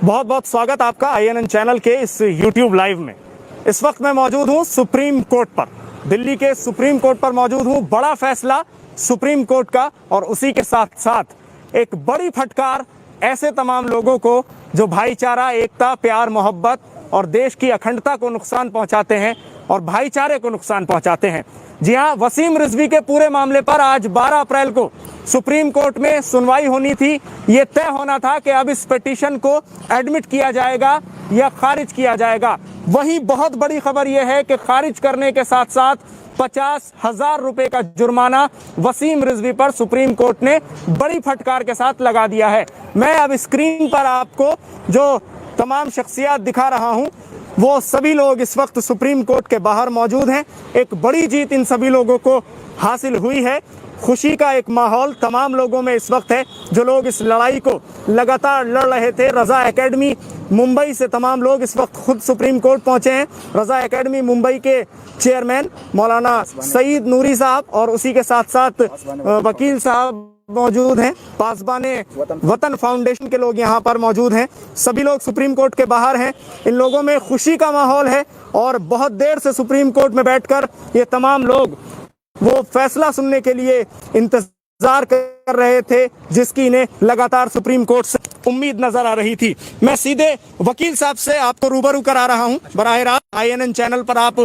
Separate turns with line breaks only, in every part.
बहुत बहुत स्वागत आपका INN चैनल के इस YouTube लाइव में। इस वक्त मैं मौजूद हूं सुप्रीम कोर्ट पर, दिल्ली के सुप्रीम कोर्ट पर मौजूद हूं। बड़ा फैसला सुप्रीम कोर्ट का और उसी के साथ साथ एक बड़ी फटकार ऐसे तमाम लोगों को जो भाईचारा, एकता, प्यार, मोहब्बत और देश की अखंडता को नुकसान पहुंचाते हैं और भाईचारे को नुकसान पहुंचाते हैं। जी हां, वसीम रिजवी के पूरे मामले पर आज 12 अप्रैल को सुप्रीम कोर्ट में सुनवाई होनी थी। ये तय होना था कि अब इस पिटीशन को एडमिट किया जाएगा या खारिज किया जाएगा। वही बहुत बड़ी खबर यह है कि खारिज करने के साथ साथ 50,000 रुपए का जुर्माना वसीम रिजवी पर सुप्रीम कोर्ट ने बड़ी फटकार के साथ लगा दिया है। मैं अब स्क्रीन पर आपको जो तमाम शख्सियत दिखा रहा हूं, वो सभी लोग इस वक्त सुप्रीम कोर्ट के बाहर मौजूद हैं। एक बड़ी जीत इन सभी लोगों को हासिल हुई है। खुशी का एक माहौल तमाम लोगों में इस वक्त है जो लोग इस लड़ाई को लगातार लड़ रहे थे। रजा एकेडमी मुंबई से तमाम लोग इस वक्त खुद सुप्रीम कोर्ट पहुंचे हैं। रजा एकेडमी मुंबई के चेयरमैन मौलाना सईद नूरी साहब और उसी के साथ साथ वकील साहब मौजूद हैं। पासबाने वतन फाउंडेशन के लोग यहाँ पर मौजूद हैं। सभी लोग सुप्रीम कोर्ट के बाहर हैं। इन लोगों में खुशी का माहौल है और बहुत देर से सुप्रीम कोर्ट में बैठकर ये तमाम लोग वो फैसला सुनने के लिए इंतजार कर रहे थे जिसकी इन्हें लगातार सुप्रीम कोर्ट से उम्मीद नजर आ रही थी। मैं सीधे वकील साहब से आपको रूबरू करा रहा हूं। बराह रास्त INN चैनल पर आप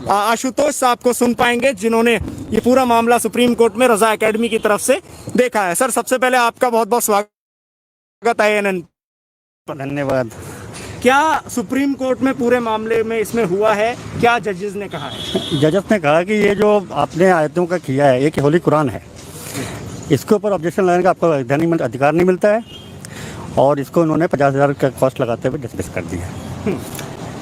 आशुतोष साहब को सुन पाएंगे जिन्होंने ये पूरा मामला सुप्रीम कोर्ट में रजा एकेडमी की तरफ से देखा है। सर, सबसे पहले आपका बहुत बहुत स्वागत INN पर।
धन्यवाद।
क्या सुप्रीम कोर्ट में पूरे मामले में इसमें हुआ है, क्या जजेस ने कहा है?
जजेस ने कहा कि ये जो आपने आयतों का किया है, ये कि होली कुरान है, इसके ऊपर ऑब्जेक्शन लगाने का आपको अधिकार नहीं मिलता है और इसको उन्होंने 50,000 का कॉस्ट लगाते हुए डिसमिस कर दिया।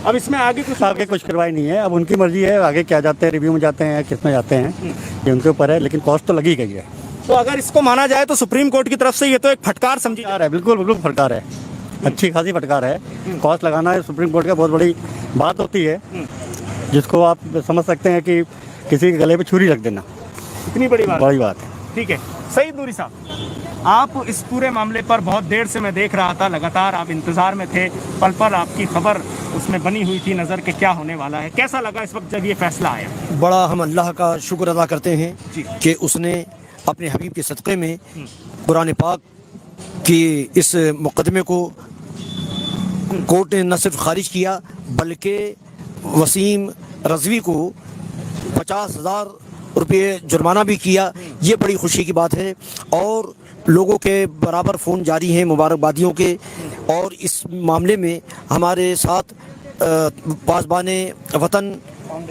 अब इसमें आगे कुछ
कार्रवाई नहीं है। अब उनकी मर्जी है, आगे क्या जाते हैं, रिव्यू में जाते हैं, किस में जाते हैं, ये उनके ऊपर है, लेकिन कॉस्ट तो लगी गई है।
तो अगर इसको माना जाए तो सुप्रीम कोर्ट की तरफ से ये तो एक फटकार समझी जा रहा है।
बिल्कुल बिल्कुल फटकार है, अच्छी खासी फटकार है। कॉस्ट लगाना है सुप्रीम कोर्ट का बहुत बड़ी बात होती है, जिसको आप समझ सकते हैं कि किसी के गले पे छुरी रख देना,
इतनी बड़ी बात
है।
ठीक है, सईद नूरी साहब, आप इस पूरे मामले पर बहुत देर से मैं देख रहा था, लगातार आप इंतजार में थे, पल पल आपकी खबर उसमें बनी हुई थी नज़र के क्या होने वाला है। कैसा लगा इस वक्त जब ये फैसला आया?
बड़ा हम अल्लाह का शुक्र अदा करते हैं कि उसने अपने हबीब के सदक़े में कुरान पाक की इस मुकदमे को कोर्ट ने न सिर्फ खारिज किया बल्कि वसीम रिजवी को 50,000 रुपये जुर्माना भी किया। ये बड़ी खुशी की बात है और लोगों के बराबर फ़ोन जारी हैं मुबारकबादियों के। और इस मामले में हमारे साथ पासबाने वतन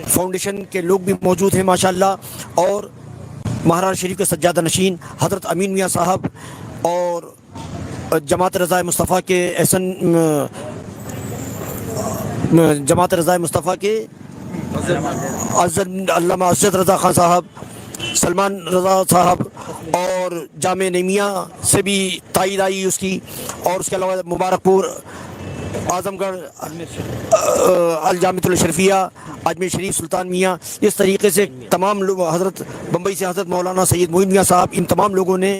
फाउंडेशन के लोग भी मौजूद हैं माशाल्लाह, और महाराज शरीफ के सज्जादा नशीन हज़रत अमीन मियाँ साहब और जमात रज़ा मुस्तफ़ा के जमात रज़ा मुस्तफ़ा के अल्लामा अशरफ रज़ा खान साहब, सलमान रज़ा साहब और जामे नईमिया से भी तायीद आई उसकी, और उसके अलावा मुबारकपुर, आज़मगढ़, अल जामिअतुल शरीफिया, अजमेर शरीफ, सुल्तान मियाँ, इस तरीके से तमाम लोग, हज़रत बम्बई से हज़रत मौलाना सैयद मोइन मियाँ साहब, इन तमाम लोगों ने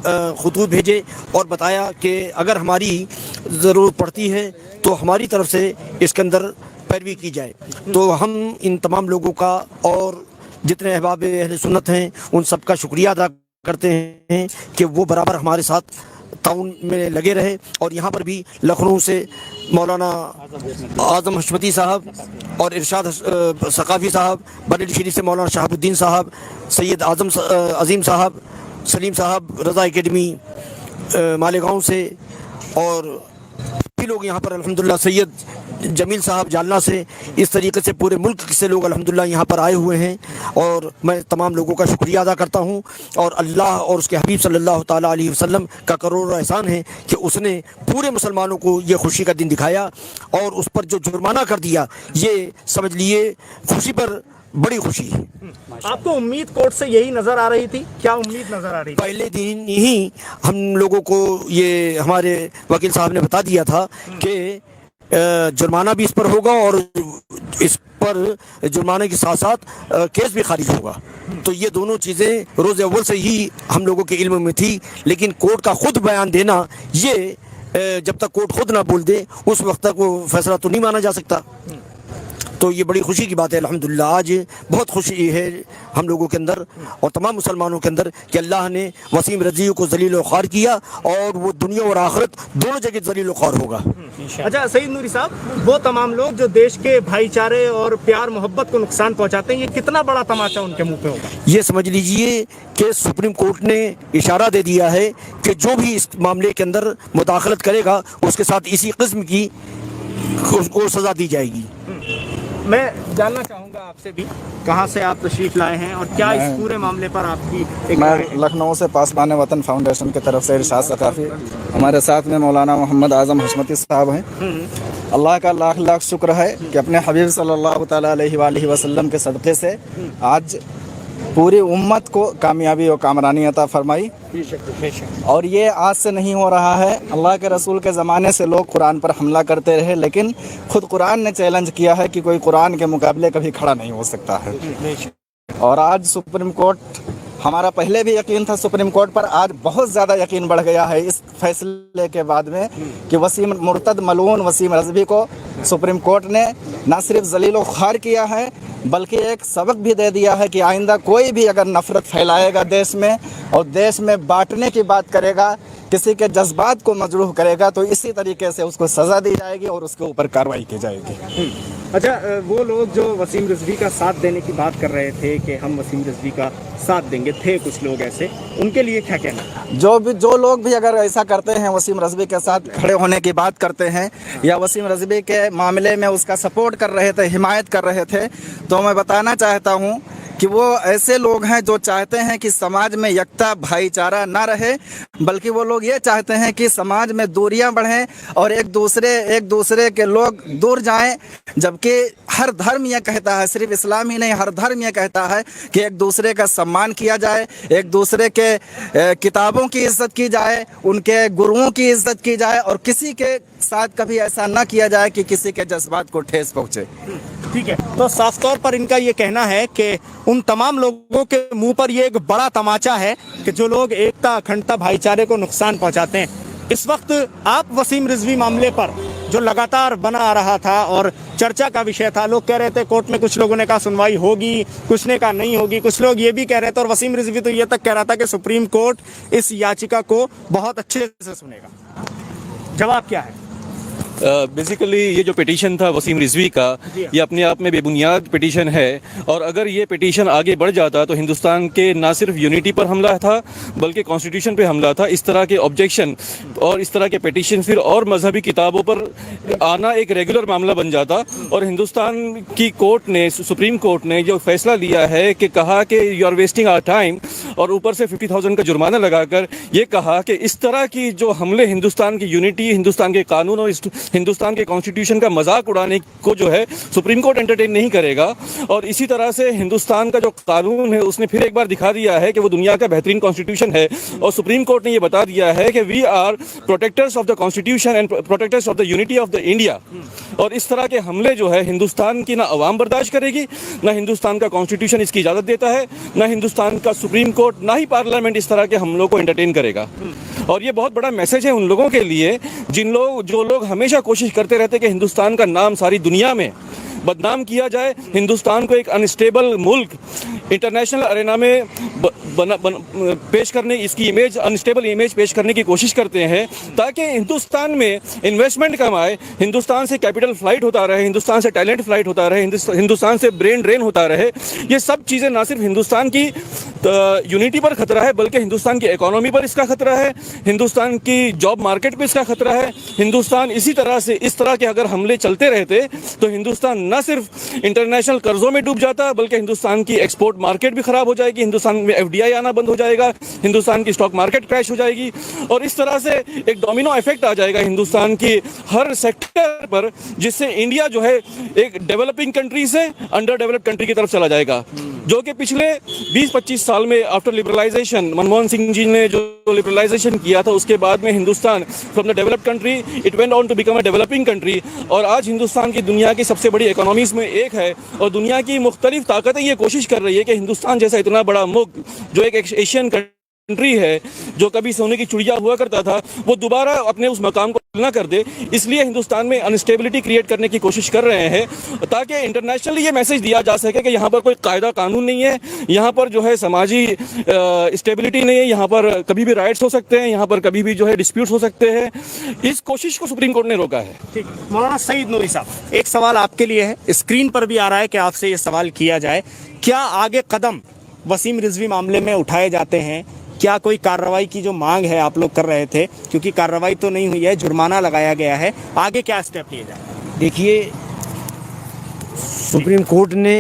खतूत भेजे और बताया कि अगर हमारी ज़रूरत पड़ती है तो हमारी तरफ से इसके अंदर पैरवी की जाए। तो हम इन तमाम लोगों का और जितने अहबाब अहले सुन्नत हैं उन सब का शुक्रिया अदा करते हैं कि वो बराबर हमारे साथ ताउन में लगे रहे। और यहाँ पर भी लखनऊ से मौलाना आज़म हशमती साहब और इरशाद सकाफ़ी साहब, बरेली शरीफ से मौलाना शहाबुद्दीन साहब, सैयद अज़ीम साहब, सलीम साहब रज़ा एकेडमी मालेगांव से, और भी लोग यहाँ पर अल्हम्दुलिल्लाह, सैयद जमील साहब जालना से, इस तरीके से पूरे मुल्क से लोग अल्हम्दुलिल्लाह यहाँ पर आए हुए हैं। और मैं तमाम लोगों का शुक्रिया अदा करता हूँ और अल्लाह और उसके हबीब सल्लल्लाहु ताला अलैहि वसल्लम का करोड़ों एहसान है कि उसने पूरे मुसलमानों को ये खुशी का दिन दिखाया और उस पर जो जुर्माना कर दिया, ये समझ लिए खुशी पर बड़ी खुशी है।
आपको उम्मीद कोर्ट से यही नजर आ रही थी? क्या उम्मीद नजर आ रही थी?
पहले दिन ही हम लोगों को ये हमारे वकील साहब ने बता दिया था कि जुर्माना भी इस पर होगा और इस पर जुर्माने के साथ साथ केस भी खारिज होगा। तो ये दोनों चीज़ें रोज़ अव्वल से ही हम लोगों के इल्म में थी, लेकिन कोर्ट का खुद बयान देना ये जब तक कोर्ट खुद ना बोल दे उस वक्त तक वो फैसला तो नहीं माना जा सकता। तो ये बड़ी खुशी की बात है अल्हम्दुलिल्लाह। आज बहुत खुशी है हम लोगों के अंदर और तमाम मुसलमानों के अंदर कि अल्लाह ने वसीम रज़वी को ज़लील व ख़ार किया और वो दुनिया और आखिरत दोनों जगह ज़लील व ख़ार होगा।
अच्छा सईद नूरी साहब, वो तमाम लोग जो देश के भाईचारे और प्यार मोहब्बत को नुकसान पहुंचाते हैं, ये कितना बड़ा तमाचा उनके मुंह पे होगा?
ये समझ लीजिए कि सुप्रीम कोर्ट ने इशारा दे दिया है कि जो भी इस मामले के अंदर मुदाखलत करेगा उसके साथ इसी किस्म की उसको सज़ा दी जाएगी।
मैं जानना चाहूँगा आपसे भी, कहाँ से आप तशरीफ़ लाए हैं और क्या इस पूरे मामले पर आपकी एक राय है?
मैं लखनऊ से पासबान वतन फाउंडेशन की तरफ से इरशाद सकाफ़ी, हमारे साथ में मौलाना मोहम्मद आज़म हशमती साहब हैं। अल्लाह का लाख लाख शुक्र है कि अपने हबीब सल्लल्लाहु ताला अलैहि वसल्लम के सदक़े से आज पूरी उम्मत को कामयाबी और कामरानी अता फरमाई। और ये आज से नहीं हो रहा है, अल्लाह के रसूल के ज़माने से लोग कुरान पर हमला करते रहे, लेकिन खुद कुरान ने चैलेंज किया है कि कोई कुरान के मुकाबले कभी खड़ा नहीं हो सकता है। और आज सुप्रीम कोर्ट, हमारा पहले भी यकीन था सुप्रीम कोर्ट पर, आज बहुत ज़्यादा यकीन बढ़ गया है इस फैसले के बाद में कि वसीम मुर्तद मलून वसीम रज़वी को सुप्रीम कोर्ट ने न सिर्फ ज़लील व ख़ार किया है बल्कि एक सबक भी दे दिया है कि आइंदा कोई भी अगर नफ़रत फैलाएगा देश में और देश में बांटने की बात करेगा, किसी के जज्बात को मजरूह करेगा, तो इसी तरीके से उसको सज़ा दी जाएगी और उसके ऊपर कार्रवाई की जाएगी।
अच्छा, वो लोग जो वसीम रिजवी का साथ देने की बात कर रहे थे कि हम वसीम रिजवी का साथ देंगे, थे कुछ लोग ऐसे, उनके लिए क्या कहना?
जो लोग भी अगर ऐसा करते हैं, वसीम रज़वी के साथ खड़े होने की बात करते हैं या वसीम रज़वी के मामले में उसका सपोर्ट कर रहे थे, हिमायत कर रहे थे, तो मैं बताना चाहता हूँ कि वो ऐसे लोग हैं जो चाहते हैं कि समाज में यकता भाईचारा ना रहे, बल्कि वो लोग ये चाहते हैं कि समाज में दूरियां बढ़ें और एक दूसरे के लोग दूर जाएं। जबकि हर धर्म ये कहता है, सिर्फ इस्लाम ही नहीं, हर धर्म ये कहता है कि एक दूसरे का सम्मान किया जाए, एक दूसरे के किताबों की इज्जत की जाए, उनके गुरुओं की इज्जत की जाए और किसी के साथ कभी ऐसा ना किया जाए कि किसी के जज्बात को ठेस पहुँचे।
ठीक है, तो साफ तौर पर इनका ये कहना है कि उन तमाम लोगों के मुंह पर ये एक बड़ा तमाचा है कि जो लोग एकता अखंडता भाईचारे को नुकसान पहुंचाते हैं। इस वक्त आप वसीम रिजवी मामले पर जो लगातार बना आ रहा था और चर्चा का विषय था, लोग कह रहे थे कोर्ट में, कुछ लोगों ने कहा सुनवाई होगी, कुछ ने कहा नहीं होगी, कुछ लोग ये भी कह रहे थे और वसीम रिजवी तो ये तक कह रहा था कि सुप्रीम कोर्ट इस याचिका को बहुत अच्छे से सुनेगा। जवाब क्या है?
बेसिकली ये जो पिटीशन था वसीम रिजवी का, ये अपने आप में बेबुनियाद पिटीशन है और अगर ये पिटीशन आगे बढ़ जाता तो हिंदुस्तान के ना सिर्फ यूनिटी पर हमला था बल्कि कॉन्स्टिट्यूशन पे हमला था। इस तरह के ऑब्जेक्शन और इस तरह के पिटीशन फिर और मजहबी किताबों पर आना एक रेगुलर मामला बन जाता। और हिंदुस्तान की कोर्ट ने, सुप्रीम कोर्ट ने जो फैसला लिया है कि कहा कि you are wasting our time और ऊपर से 50,000 का जुर्माना लगाकर ये कहा कि इस तरह की जो हमले हिंदुस्तान की यूनिटी, हिंदुस्तान के कानून और हिंदुस्तान के कॉन्स्टिट्यूशन का मजाक उड़ाने को जो है सुप्रीम कोर्ट एंटरटेन नहीं करेगा। और इसी तरह से हिंदुस्तान का जो कानून है उसने फिर एक बार दिखा दिया है कि वो दुनिया का बेहतरीन कॉन्स्टिट्यूशन है और सुप्रीम कोर्ट ने ये बता दिया है कि we are protectors of the constitution and protectors of the unity of the India. और इस तरह के हमले जो है हिंदुस्तान की ना अवाम बर्दाश्त करेगी, ना हिंदुस्तान का कॉन्स्टिट्यूशन इसकी इजाज़त देता है, ना हिंदुस्तान का सुप्रीम कोर्ट, ना ही पार्लियामेंट इस तरह के हमलों को एंटरटेन करेगा। और ये बहुत बड़ा मैसेज है उन लोगों के लिए जो लोग हमेशा कोशिश करते रहते कि हिंदुस्तान का नाम सारी दुनिया में बदनाम किया जाए, हिंदुस्तान को एक अनस्टेबल मुल्क इंटरनेशनल अरेना में पेश करने, इसकी इमेज, अनस्टेबल इमेज पेश करने की कोशिश करते हैं ताकि हिंदुस्तान में इन्वेस्टमेंट कम आए, हिंदुस्तान से कैपिटल फ्लाइट होता रहे, हिंदुस्तान से टैलेंट फ्लाइट होता रहे, हिंदुस्तान से ब्रेन ड्रेन होता रहे। ये सब चीज़ें ना सिर्फ हिंदुस्तान की यूनिटी पर खतरा है बल्कि हिंदुस्तान की इकोनॉमी पर इसका खतरा है, हिंदुस्तान की जॉब मार्केट पर इसका खतरा है। हिंदुस्तान इसी तरह से, इस तरह के अगर हमले चलते रहते तो हिंदुस्तान न सिर्फ इंटरनेशनल कर्जों में डूब जाता बल्कि हिंदुस्तान की एक्सपोर्ट मार्केट भी खराब हो जाएगी, हिंदुस्तान में FDI आना बंद हो जाएगा, हिंदुस्तान की स्टॉक मार्केट क्रैश हो जाएगी और इस तरह से एक डोमिनो इफेक्ट आ जाएगा हिंदुस्तान की हर सेक्टर पर, जिससे इंडिया जो है एक डेवलपिंग कंट्री से अंडर डेवलप्ड कंट्री की तरफ चला जाएगा। जो कि पिछले 20-25 साल में आफ्टर लिबरलाइजेशन, मनमोहन सिंह जी ने जो लिबरलाइजेशन किया था उसके बाद में Hindustan from the developed country it went on to become a developing country. और आज हिंदुस्तान की दुनिया की सबसे बड़ी इकोनॉमीज में एक है और दुनिया की मुख्तलिफ ताकतें ये कोशिश कर रही है कि हिंदुस्तान जैसा इतना बड़ा मुल्क जो एक एशियन कंट्री है जो कभी सोने की चिड़िया हुआ करता था वो दोबारा अपने उस मकाम को न कर दे, इसलिए हिंदुस्तान में अनस्टेबिलिटी क्रिएट करने की कोशिश कर रहे हैं ताकि इंटरनेशनली ये मैसेज दिया जा सके कि यहाँ पर कोई कायदा कानून नहीं है, यहाँ पर जो है समाजी स्टेबिलिटी नहीं है, यहाँ पर कभी भी राइट्स हो सकते हैं, यहाँ पर कभी भी जो है डिस्प्यूट्स हो सकते हैं। इस कोशिश को सुप्रीम कोर्ट ने रोका है।
ठीक, मौलाना सईद नूरी साहब, एक सवाल आपके लिए है, स्क्रीन पर भी आ रहा है कि आपसे ये सवाल किया जाए, क्या आगे कदम वसीम रिजवी मामले में उठाए जाते हैं? क्या कोई कार्रवाई की जो मांग है आप लोग कर रहे थे, क्योंकि कार्रवाई तो नहीं हुई है, जुर्माना लगाया गया है, आगे क्या स्टेप लिए जाए?
देखिए, सुप्रीम कोर्ट ने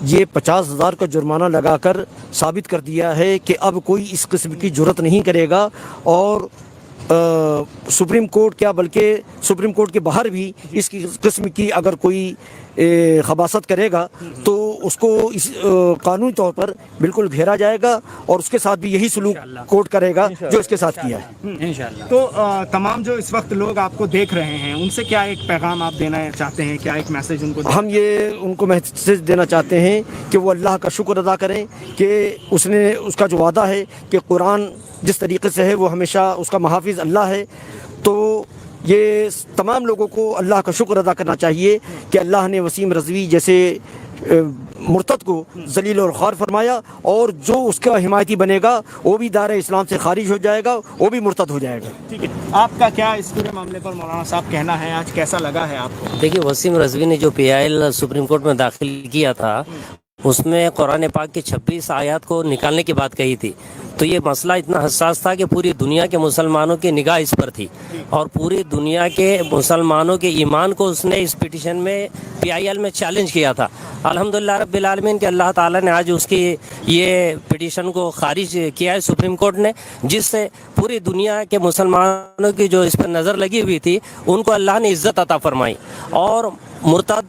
ये 50,000 का जुर्माना लगाकर साबित कर दिया है कि अब कोई इस किस्म की जुर्रत नहीं करेगा, और सुप्रीम कोर्ट क्या बल्कि सुप्रीम कोर्ट के बाहर भी इस किस्म की अगर कोई खबासत करेगा तो उसको इस कानूनी तौर पर बिल्कुल घेरा जाएगा, और उसके साथ भी यही सलूक कोर्ट करेगा जो इसके साथ किया है
इंशाअल्लाह। तो तमाम जो इस वक्त लोग आपको देख रहे हैं उनसे क्या एक पैगाम आप देना चाहते हैं, क्या एक मैसेज उनको?
हम ये उनको मैसेज देना चाहते हैं कि वो अल्लाह का शुक्र अदा करें कि उसका जो वादा है कि कुरान जिस तरीके से है वो हमेशा उसका मुहाफिज अल्लाह है। तो ये तमाम लोगों को अल्लाह का शुक्र अदा करना चाहिए कि अल्लाह ने वसीम रिजवी जैसे मुर्तद को जलील और ख़ार फरमाया, और जो उसका हिमायती बनेगा वो भी दायरे इस्लाम से खारिज हो जाएगा, वो भी मुर्तद हो जाएगा।
ठीक है, आपका क्या इस पूरे मामले पर मौलाना साहब कहना है? आज कैसा लगा है आपको?
देखिए, वसीम रिजवी ने जो PIL सुप्रीम कोर्ट में दाखिल किया था उसमें कुरान पाक की 26 आयत को निकालने की बात कही थी, तो ये मसला इतना हसास था कि पूरी दुनिया के मुसलमानों की निगाह इस पर थी, और पूरी दुनिया के मुसलमानों के ईमान को उसने इस पिटीशन में PIL में चैलेंज किया था। अल्हम्दुलिल्लाह रब्बिल आलमीन कि अल्लाह ताला ने आज उसकी ये पिटीशन को खारिज किया है सुप्रीम कोर्ट ने, जिससे पूरी दुनिया के मुसलमानों की जो इस पर नज़र लगी हुई थी उनको अल्लाह ने इज़्ज़त अता फरमाई, और मुर्तद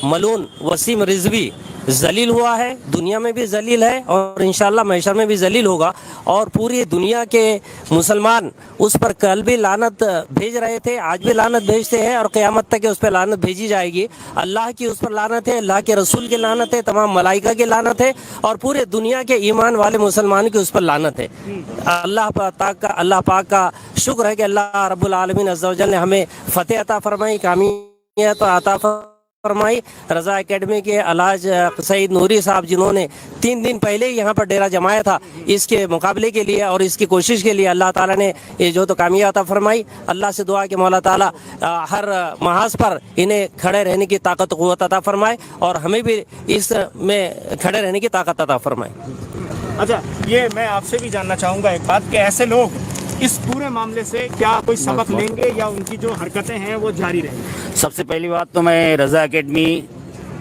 मलून वसीम रिजवी जलील हुआ है, दुनिया में भी जलील है और इंशाअल्लाह महशर में भी जलील होगा, और पूरी दुनिया के मुसलमान उस पर कल भी लानत भेज रहे थे, आज भी लानत भेजते हैं, और क़यामत तक उस पर लानत भेजी जाएगी। अल्लाह की उस पर लानत है, अल्लाह के रसूल की लानत है, तमाम मलाइका की लानत है, और पूरे दुनिया के ईमान वाले मुसलमान की उस पर लानत है। अल्लाह पाक का शुक्र है कि अल्लाह रब्बुल आलमीन अज़्ज़ा व जल ने हमें फतेह अता फरमाई, कामयाबी तो अता फरमाई। रज़ा एकेडमी के अलाज सईद नूरी साहब जिन्होंने 3 दिन पहले ही यहाँ पर डेरा जमाया था इसके मुकाबले के लिए और इसकी कोशिश के लिए, अल्लाह ताला ने ये जो तो कामयाबी अता फरमाई। अल्लाह से दुआ कि मौला ताला हर महाज पर इन्हें खड़े रहने की ताकत क़ुव्वत अता फरमाए, और हमें भी इस में खड़े रहने की ताकत अता फरमाए।
अच्छा, ये मैं आपसे भी जानना चाहूँगा एक बात कि ऐसे लोग इस पूरे मामले से क्या कोई सबक लेंगे या उनकी जो हरकतें हैं वो जारी रहेंगी?
सबसे पहली बात तो मैं रज़ा एकेडमी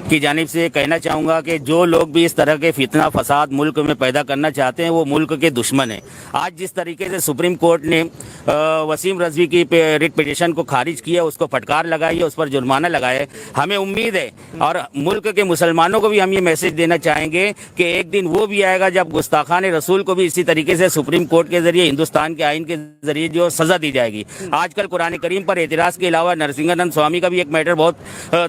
की जानिब से कहना चाहूँगा कि जो लोग भी इस तरह के फितना फसाद मुल्क में पैदा करना चाहते हैं वो मुल्क के दुश्मन हैं। आज जिस तरीके से सुप्रीम कोर्ट ने वसीम रिजवी की रिट पिटीशन को खारिज किया, उसको फटकार लगाई है, उस पर जुर्माना लगाया है, हमें उम्मीद है और मुल्क के मुसलमानों को भी हम ये मैसेज देना चाहेंगे कि एक दिन वो भी आएगा जब गुस्ताखान रसूल को भी इसी तरीके से सुप्रीम कोर्ट के जरिए, हिंदुस्तान के आइन के जरिए जो सज़ा दी जाएगी। आजकल कुरान करीम पर एतराज़ के अलावा नरसिंहानंद स्वामी का भी एक मैटर बहुत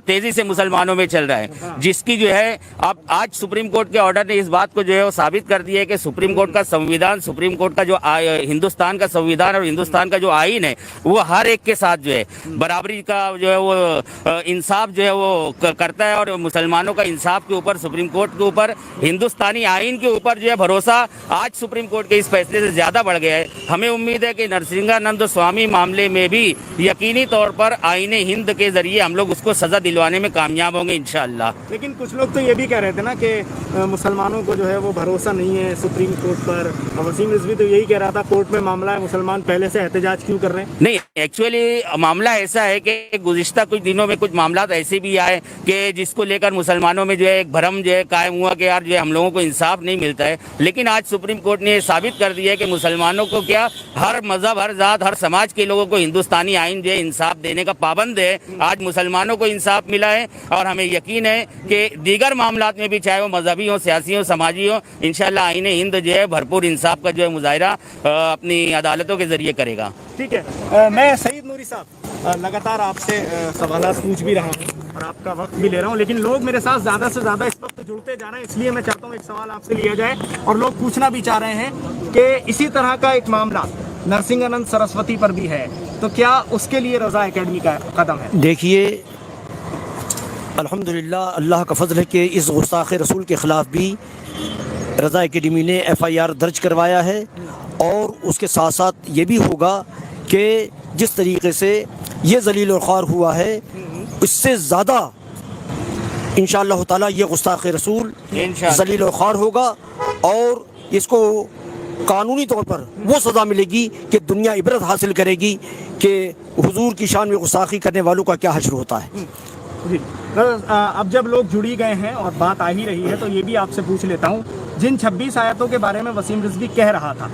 तेज़ी से मुसलमानों में चल रहा है, जिसकी जो है अब आज सुप्रीम कोर्ट के ऑर्डर ने इस बात को जो है वो साबित कर दिया है कि सुप्रीम कोर्ट का संविधान, सुप्रीम कोर्ट का जो हिंदुस्तान का संविधान और हिंदुस्तान का जो आइन है वो हर एक के साथ जो है बराबरी का जो है वो इंसाफ जो है वो करता है, और मुसलमानों का इंसाफ के ऊपर, सुप्रीम कोर्ट के ऊपर, हिंदुस्तानी आइन के ऊपर जो है भरोसा आज सुप्रीम कोर्ट के इस फैसले से ज़्यादा बढ़ गया है। हमें उम्मीद है कि नरसिंहानंद स्वामी मामले में भी यकीनी तौर पर आइन हिंद के जरिए हम लोग उसको सज़ा दिलवाने में कामयाब होंगे इंशाअल्लाह।
लेकिन कुछ लोग तो ये भी कह रहे थे ना कि मुसलमानों को जो है वो भरोसा नहीं है सुप्रीम कोर्ट पर। वसीम रिजवी तो यही कह रहा था कोर्ट में मामला है, मुसलमान पहले से एहतजाज क्यों कर रहे हैं?
नहीं, एक्चुअली मामला ऐसा है कि गुज़िश्ता कुछ दिनों में कुछ मामला ऐसे भी आए कि जिसको लेकर मुसलमानों में जो है एक भ्रम जो है कायम हुआ कि यार जो है हम लोगों को इंसाफ नहीं मिलता है। लेकिन आज सुप्रीम कोर्ट ने साबित कर दिया है कि मुसलमानों को क्या, हर मजहब, हर जात, हर समाज के लोगों को हिंदुस्तानी आइन जो है इंसाफ देने का पाबंद है। आज मुसलमानों को इंसाफ मिला है और हमें यकीन है कि दीगर मामलात में भी, चाहे वो मजहबी हो, सियासी हो, समाजी हो, इंशाअल्लाह आइन हिंद जो है भरपूर इंसाफ का जो है मुजाहिरा अपनी अदालतों के जरिए करेगा।
ठीक है, मैं सईद नूरी साहब लगातार आपसे सवाल पूछ भी रहा हूँ और आपका वक्त भी ले रहा हूँ, लेकिन लोग मेरे साथ ज़्यादा से ज़्यादा इस वक्त तो जुड़ते जा रहे हैं, इसलिए मैं चाहता हूँ एक सवाल आपसे लिया जाए, और लोग पूछना भी चाह रहे हैं कि इसी तरह का एक मामला नरसिंहानंद सरस्वती पर भी है, तो क्या उसके लिए रज़ा एकेडमी का कदम है?
देखिए, अल्हम्दुलिल्लाह अल्लाह का फजल है कि इस गुस्ताख़ रसूल के ख़िलाफ़ भी रज़ा एकेडमी ने FIR दर्ज करवाया है, और उसके साथ साथ ये भी होगा कि जिस तरीके से ये ज़लील और ख़ार हुआ है, इससे ज़्यादा इंशाअल्लाह ताला ये गुस्ताख़ रसूल ज़लील और ख़ार होगा, और इसको कानूनी तौर पर वो सज़ा मिलेगी कि दुनिया इबरत हासिल करेगी कि हुजूर की शान में गुस्ताखी करने वालों का क्या हश्र होता है।
जी, अब जब लोग जुड़ी गए हैं और बात आ ही रही है, तो ये भी आपसे पूछ लेता हूँ, जिन 26 आयतों के बारे में वसीम रिजवी कह रहा था,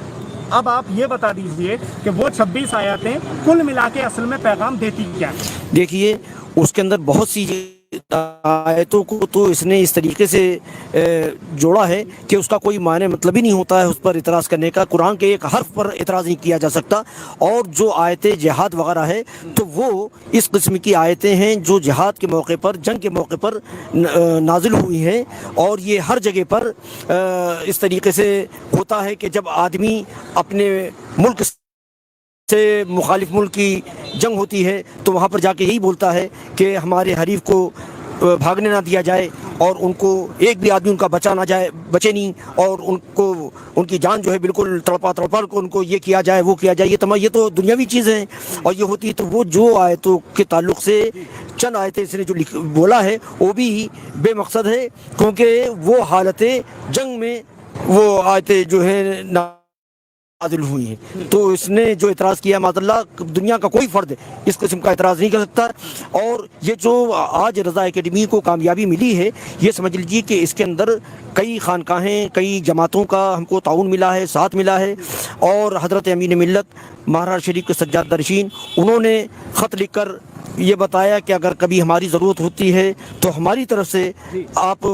अब आप ये बता दीजिए कि वो 26 आयतें कुल मिला के असल में पैगाम देती क्या है?
देखिए, उसके अंदर बहुत सी आयतों को तो इसने इस तरीके से जोड़ा है कि उसका कोई मायने मतलब ही नहीं होता है उस पर इतराज़ करने का। कुरान के एक हर्फ पर इतराज़ नहीं किया जा सकता, और जो आयतें जिहाद वगैरह है तो वो इस किस्म की आयतें हैं जो जिहाद के मौके पर, जंग के मौके पर नाजिल हुई हैं, और ये हर जगह पर इस तरीके से होता है कि जब आदमी अपने मुल्क से मुखालिफ मुल्क की जंग होती है तो वहाँ पर जाके यही बोलता है कि हमारे हरीफ को भागने ना दिया जाए, और उनको एक भी आदमी उनका बचे नहीं, और उनको उनकी जान जो है बिल्कुल तड़पा को उनको ये किया जाए, वो किया जाए। ये तो दुनियावी चीज़ें हैं, और ये होती है। तो वो जो आयतों के ताल्लुक़ से चंद आयतें इसने जो बोला है वो भी बेमकसद है, क्योंकि वो हालत जंग में वो आयतें जो है नाज़िल हुई हैं। तो इसने जो इतराज़ किया, माज़अल्लाह दुनिया का कोई फ़र्द इस किस्म का इतराज़ नहीं कर सकता। और ये जो आज रज़ा एकेडमी को कामयाबी मिली है, ये समझ लीजिए कि इसके अंदर कई खानकाहें, कई जमातों का हमको ताउन मिला है, साथ मिला है, और हज़रत अमीन मिल्लत महाराज शरीफ के सज्जाद दरशीन, उन्होंने ख़त लिख कर ये बताया कि अगर कभी हमारी ज़रूरत होती है तो हमारी तरफ से आप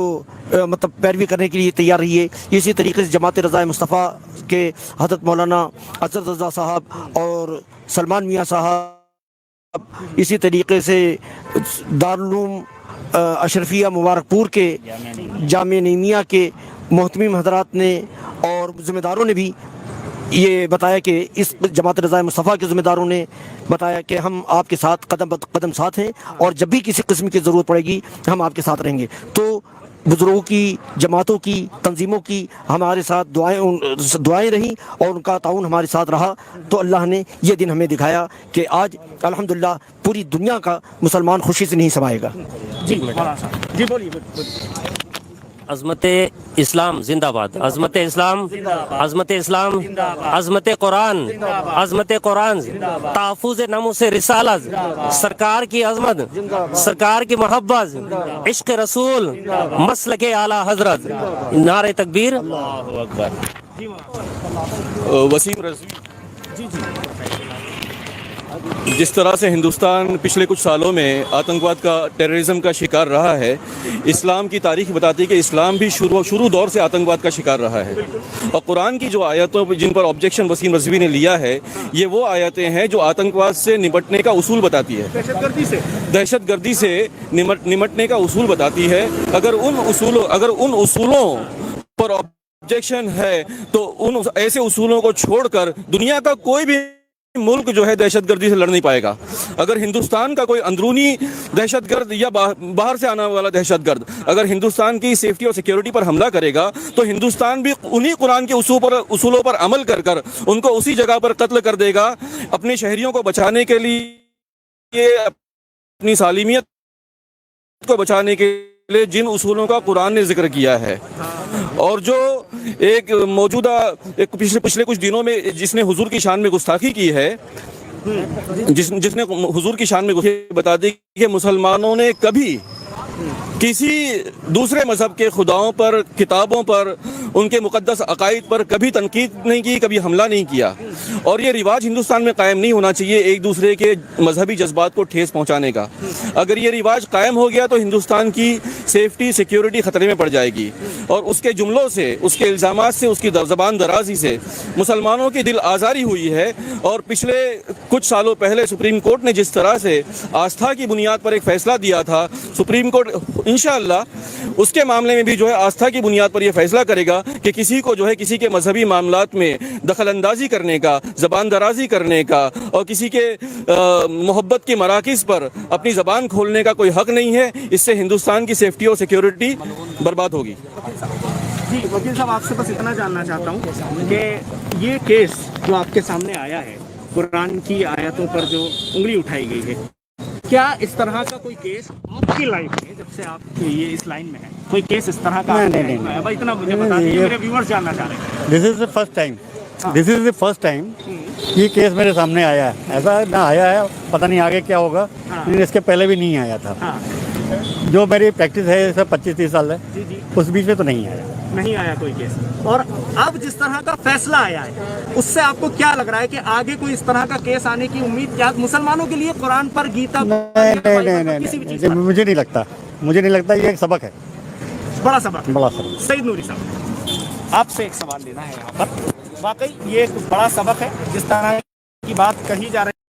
मतलब पैरवी करने के लिए तैयार रहिए। इसी तरीके से जमात रज़ा मुस्तफ़ा के हज़रत मौलाना अज़र रज़ा साहब और सलमान मियाँ साहब, इसी तरीके से दारुल अशरफिया मुबारकपुर के जामे नईमिया के मोहतमीम हज़रात ने और ज़िम्मेदारों ने भी ये बताया कि इस जमात रज़ा मुस्तफ़ा के ज़िम्मेदारों ने बताया कि हम आपके साथ कदम कदम साथ हैं, और जब भी किसी किस्म की ज़रूरत पड़ेगी हम आपके साथ रहेंगे। तो बुज़ुर्गों की, जमातों की, तंजीमों की हमारे साथ दुआएं रहीं, और उनका ताउन हमारे साथ रहा। तो अल्लाह ने ये दिन हमें दिखाया कि आज अल्हम्दुलिल्लाह पूरी दुनिया का मुसलमान खुशी से नहीं समाएगा।
जी बोलिए।
अज़मत इस्लाम जिंदाबाद, अज़मत इस्लाम, अज़मत इस्लाम, अज़मत कुरान, अज़मत कुरान, तहफ़्फ़ुज़ नामूस रिसालत, सरकार की अज़मत, सरकार की मोहब्बत, इश्क़ रसूल, मसलके आला हज़रत, नारे तकबीर, अल्लाहु अकबर।
वसीम रिज़वी, जिस तरह से हिंदुस्तान पिछले कुछ सालों में आतंकवाद का, टेररिज्म का शिकार रहा है, इस्लाम की तारीख बताती है कि इस्लाम भी शुरू दौर से आतंकवाद का शिकार रहा है। और कुरान की जो आयतों जिन पर ऑब्जेक्शन वसीम रिज़वी ने लिया है, ये वो आयतें हैं जो आतंकवाद से निपटने का उसूल बताती है, दहशतगर्दी से निपटने का उसूल बताती है। अगर उन उसूलों पर ऑब्जेक्शन है तो उन ऐसे उसूलों को छोड़कर दुनिया का कोई भी मुल्क जो है दहशतगर्दी से लड़ नहीं पाएगा। अगर हिंदुस्तान का कोई अंदरूनी दहशतगर्द या बाहर से आने वाला दहशतगर्द अगर हिंदुस्तान की सेफ्टी और सिक्योरिटी पर हमला करेगा, तो हिंदुस्तान भी उन्हीं कुरान के उसूलों पर अमल कर उनको उसी जगह पर कत्ल कर देगा, अपने शहरियों को बचाने के लिए, अपनी सालिमियत को बचाने के लिए जिन उसूलों का कुरान ने जिक्र किया है। और जो एक पिछले कुछ दिनों में जिसने हुजूर की शान में गुस्ताखी की है, जिसने हुजूर की शान में बता दी कि मुसलमानों ने कभी किसी दूसरे मज़हब के खुदाओं पर, किताबों पर, उनके मुक़द्दस अक़ाइद पर कभी तनकीद नहीं की, कभी हमला नहीं किया। और ये रिवाज हिंदुस्तान में कायम नहीं होना चाहिए, एक दूसरे के मजहबी जज्बात को ठेस पहुंचाने का। अगर ये रिवाज कायम हो गया तो हिंदुस्तान की सेफ्टी, सिक्योरिटी ख़तरे में पड़ जाएगी। और उसके जुमलों से, उसके इल्ज़ामात से, उसकी ज़बान दराजी से मुसलमानों की दिल आज़ारी हुई है। और पिछले कुछ सालों पहले सुप्रीम कोर्ट ने जिस तरह से आस्था की बुनियाद पर एक फ़ैसला दिया था, सुप्रीम कोर्ट इंशाअल्लाह उसके मामले में भी जो है आस्था की बुनियाद पर यह फैसला करेगा कि किसी को जो है किसी के मजहबी मामलात में दखल अंदाजी करने का, ज़बान दराजी करने का और किसी के मोहब्बत के मराकिज़ पर अपनी ज़बान खोलने का कोई हक नहीं है। इससे हिंदुस्तान की सेफ्टी और सिक्योरिटी बर्बाद होगी।
जी वकील साहब, आपसे बस इतना जानना चाहता हूँ कि ये केस जो आपके सामने आया है, कुरान की आयतों पर जो उंगली उठाई गई है, क्या इस तरह का कोई केस आपकी लाइफ में, जब से आप ये इस लाइन में है, कोई केस इस तरह का
नहीं।
भाई इतना मुझे बता दीजिए, मेरे व्यूअर्स जानना चाह रहे हैं।
This is the first time ये केस मेरे सामने आया है। ऐसा ना आया है, पता नहीं आगे क्या होगा, लेकिन इसके पहले भी नहीं आया था। जो मेरी प्रैक्टिस है सब 25-30 साल है, उस बीच में तो नहीं आया
कोई केस। और अब जिस तरह का फैसला आया है, उससे आपको क्या लग रहा है कि आगे कोई इस तरह का केस आने की उम्मीद क्या मुसलमानों के लिए कुरान पर, गीता
नहीं, मुझे नहीं लगता ये एक सबक है,
बड़ा सबक।
सईद
नूरी साहब, आपसे एक सवाल लेना है यहाँ पर। वाकई ये एक बड़ा सबक है, जिस तरह की बात कही जा रही है।